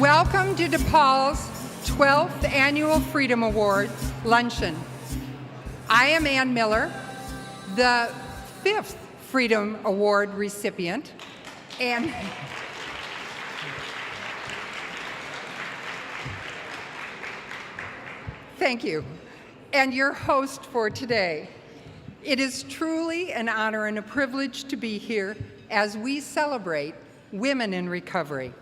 Welcome to DePaul's 12th Annual Freedom Award Luncheon. I am Ann Miller, the 5th Freedom Award recipient, and thank you, and your host for today. It is truly an honor and a privilege to be here as we celebrate women in recovery.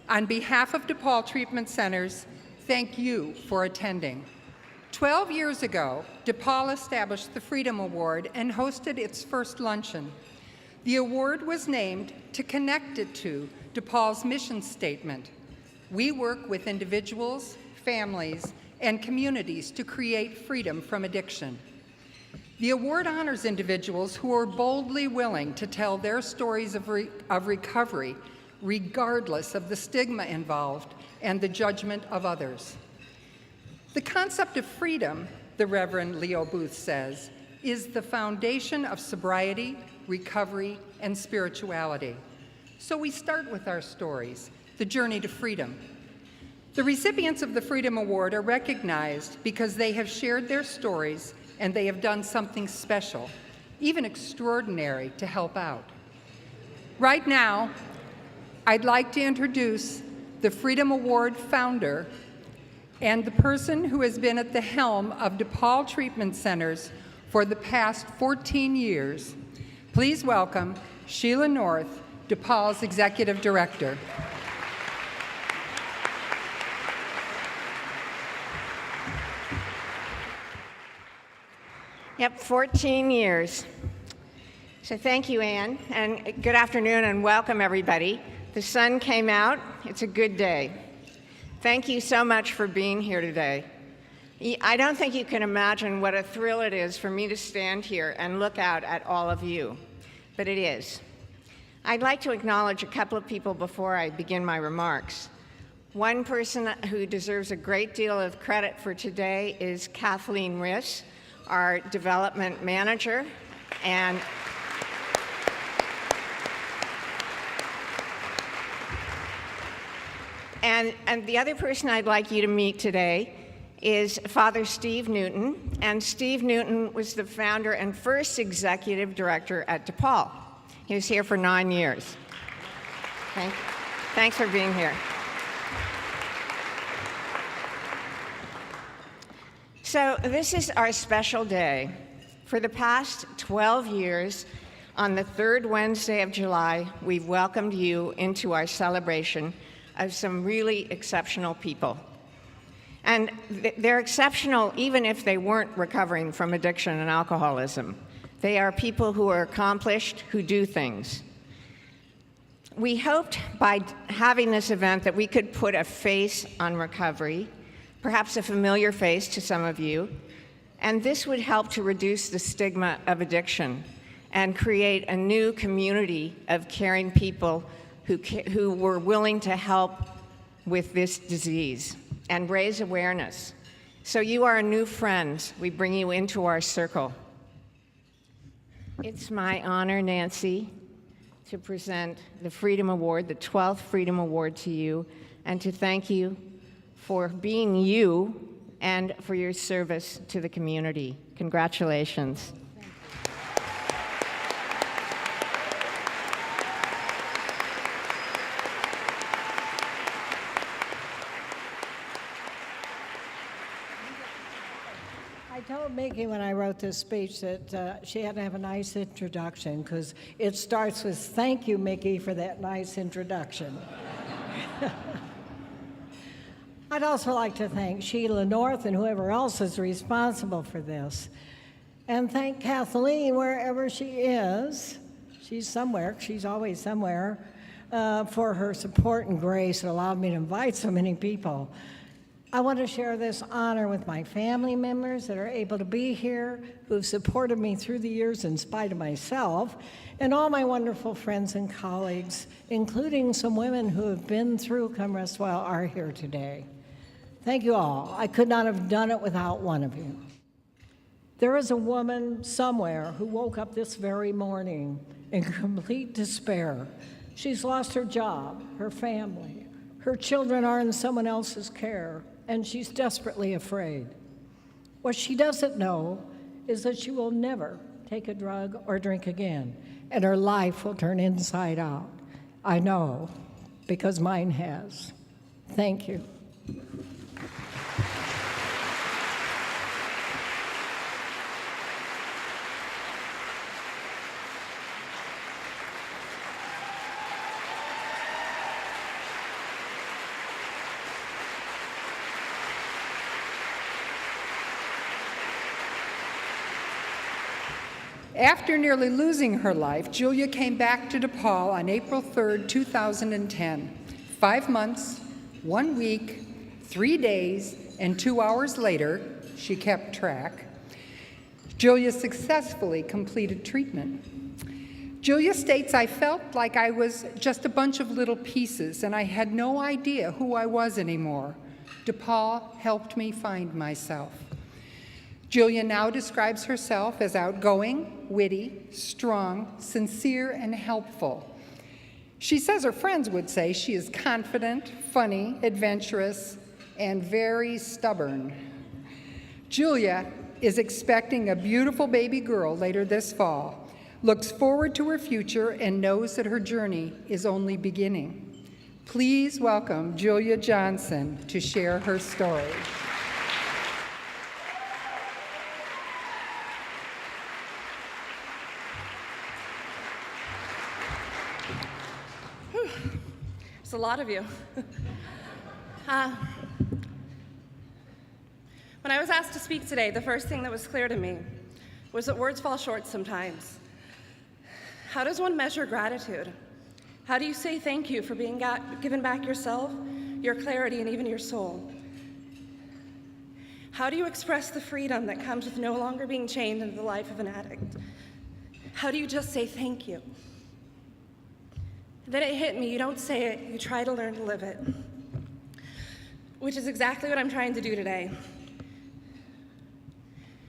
On behalf of DePaul Treatment Centers, thank you for attending. 12 years ago, DePaul established the Freedom Award and hosted its first luncheon. The award was named to connect it to DePaul's mission statement. We work with individuals, families, and communities to create freedom from addiction. The award honors individuals who are boldly willing to tell their stories of recovery, regardless of the stigma involved and the judgment of others. The concept of freedom, the Reverend Leo Booth says, is the foundation of sobriety, recovery, and spirituality. So we start with our stories, the journey to freedom. The recipients of the Freedom Award are recognized because they have shared their stories and they have done something special, even extraordinary, to help out. Right now, I'd like to introduce the Freedom Award founder and the person who has been at the helm of DePaul Treatment Centers for the past 14 years. Please welcome Sheila North, DePaul's Executive Director. Yep, 14 years. So thank you, Ann, and good afternoon and welcome, everybody. The sun came out. It's a good day. Thank you so much for being here today. I don't think you can imagine what a thrill it is for me to stand here and look out at all of you, but it is. I'd like to acknowledge a couple of people before I begin my remarks. One person who deserves a great deal of credit for today is Kathleen Riss, our development manager, and the other person I'd like you to meet today is Father Steve Newton. And Steve Newton was the founder and first executive director at DePaul. He was here for 9 years. Thanks for being here. So this is our special day. For the past 12 years, on the third Wednesday of July, we've welcomed you into our celebration of some really exceptional people. And they're exceptional even if they weren't recovering from addiction and alcoholism. They are people who are accomplished, who do things. We hoped by having this event that we could put a face on recovery, perhaps a familiar face to some of you, and this would help to reduce the stigma of addiction and create a new community of caring people who were willing to help with this disease and raise awareness. So you are a new friend. We bring you into our circle. It's my honor, Nancy, to present the Freedom Award, the 12th Freedom Award to you, and to thank you for being you and for your service to the community. Congratulations. I told Mickey when I wrote this speech that she had to have a nice introduction because it starts with, "Thank you, Mickey, for that nice introduction." I'd also like to thank Sheila North and whoever else is responsible for this. And thank Kathleen, wherever she is. She's somewhere, she's always somewhere, for her support and grace that allowed me to invite so many people. I want to share this honor with my family members that are able to be here, who've supported me through the years in spite of myself, and all my wonderful friends and colleagues, including some women who have been through Come Rest Well, are here today. Thank you all. I could not have done it without one of you. There is a woman somewhere who woke up this very morning in complete despair. She's lost her job, her family, Her children are in someone else's care, and she's desperately afraid. What she doesn't know is that she will never take a drug or drink again, and her life will turn inside out. I know, because mine has. Thank you. After nearly losing her life, Julia came back to DePaul on April 3rd, 2010. 5 months, 1 week, 3 days, and 2 hours later, she kept track, Julia successfully completed treatment. Julia states, "I felt like I was just a bunch of little pieces, and I had no idea who I was anymore. DePaul helped me find myself." Julia now describes herself as outgoing, witty, strong, sincere, and helpful. She says her friends would say she is confident, funny, adventurous, and very stubborn. Julia is expecting a beautiful baby girl later this fall, looks forward to her future, and knows that her journey is only beginning. Please welcome Julia Johnson to share her story. It's a lot of you. When I was asked to speak today, the first thing that was clear to me was that words fall short sometimes. How does one measure gratitude? How do you say thank you for being given back yourself, your clarity, and even your soul? How do you express the freedom that comes with no longer being chained into the life of an addict? How do you just say thank you? Then it hit me, you don't say it, you try to learn to live it. Which is exactly what I'm trying to do today.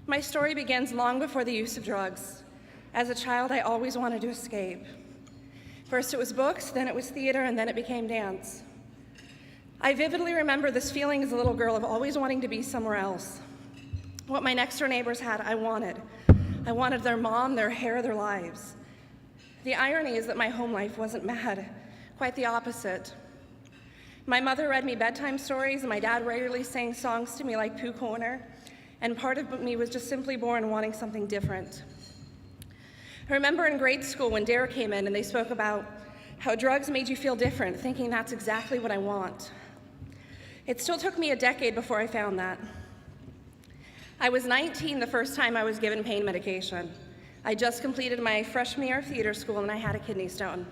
My story begins long before the use of drugs. As a child, I always wanted to escape. First it was books, then it was theater, and then it became dance. I vividly remember this feeling as a little girl of always wanting to be somewhere else. What my next door neighbors had, I wanted. I wanted their mom, their hair, their lives. The irony is that my home life wasn't mad, quite the opposite. My mother read me bedtime stories, and my dad regularly sang songs to me like Pooh Corner, and part of me was just simply born wanting something different. I remember in grade school when DARE came in and they spoke about how drugs made you feel different, thinking that's exactly what I want. It still took me a decade before I found that. I was 19 the first time I was given pain medication. I just completed my freshman year of theater school and I had a kidney stone.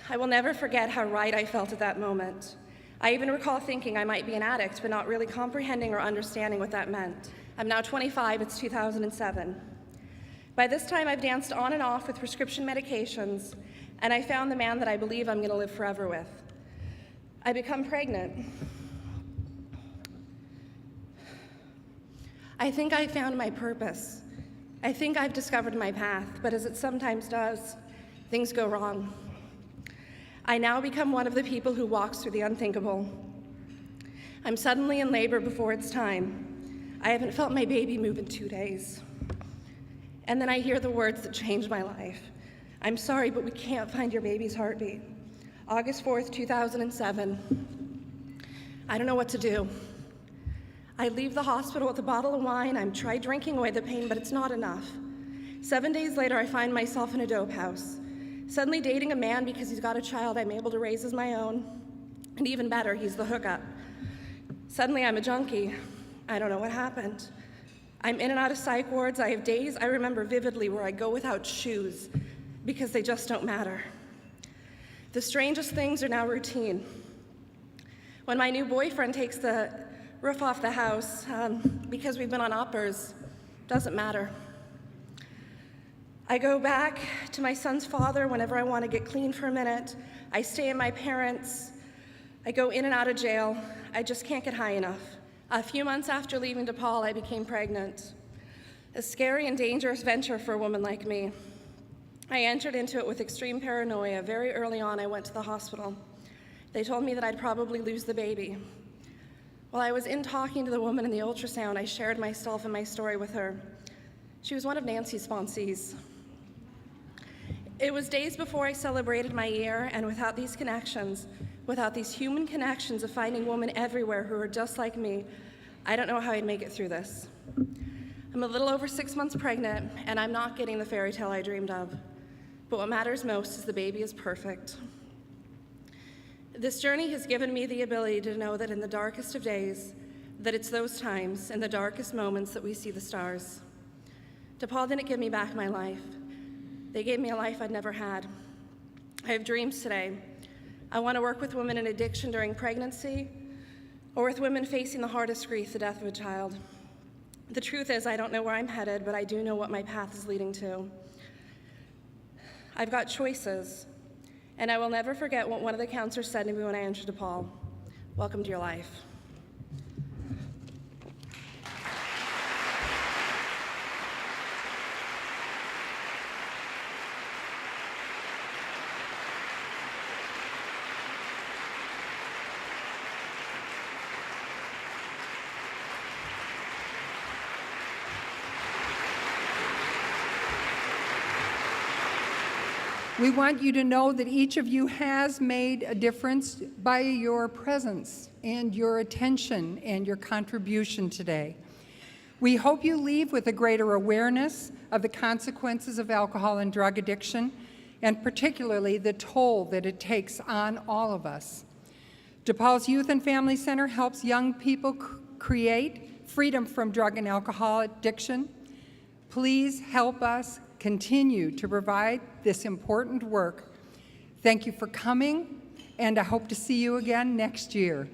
I will never forget how right I felt at that moment. I even recall thinking I might be an addict, but not really comprehending or understanding what that meant. I'm now 25, it's 2007. By this time, I've danced on and off with prescription medications, and I found the man that I believe I'm gonna live forever with. I become pregnant. I think I found my purpose. I think I've discovered my path, but as it sometimes does, things go wrong. I now become one of the people who walks through the unthinkable. I'm suddenly in labor before it's time. I haven't felt my baby move in 2 days. And then I hear the words that changed my life. "I'm sorry, but we can't find your baby's heartbeat." August 4th, 2007. I don't know what to do. I leave the hospital with a bottle of wine. I'm tried drinking away the pain, but it's not enough. 7 days later, I find myself in a dope house, suddenly dating a man because he's got a child I'm able to raise as my own, and even better, he's the hookup. Suddenly, I'm a junkie. I don't know what happened. I'm in and out of psych wards. I have days I remember vividly where I go without shoes because they just don't matter. The strangest things are now routine. When my new boyfriend takes the roof off the house because we've been on uppers, doesn't matter. I go back to my son's father whenever I want to get clean for a minute. I stay at my parents'. I go in and out of jail. I just can't get high enough. A few months after leaving DePaul, I became pregnant. A scary and dangerous venture for a woman like me. I entered into it with extreme paranoia. Very early on, I went to the hospital. They told me that I'd probably lose the baby. While I was in talking to the woman in the ultrasound, I shared myself and my story with her. She was one of Nancy's sponsees. It was days before I celebrated my year, and without these connections, without these human connections of finding women everywhere who are just like me, I don't know how I'd make it through this. I'm a little over 6 months pregnant, and I'm not getting the fairy tale I dreamed of. But what matters most is the baby is perfect. This journey has given me the ability to know that in the darkest of days, that it's those times, in the darkest moments, that we see the stars. DePaul didn't give me back my life. They gave me a life I'd never had. I have dreams today. I want to work with women in addiction during pregnancy, or with women facing the hardest grief, the death of a child. The truth is, I don't know where I'm headed, but I do know what my path is leading to. I've got choices, and I will never forget what one of the counselors said to me when I entered DePaul. Welcome to your life. We want you to know that each of you has made a difference by your presence and your attention and your contribution today. We hope you leave with a greater awareness of the consequences of alcohol and drug addiction, and particularly the toll that it takes on all of us. DePaul's Youth and Family Center helps young people create freedom from drug and alcohol addiction. Please help us continue to provide this important work. Thank you for coming, and I hope to see you again next year.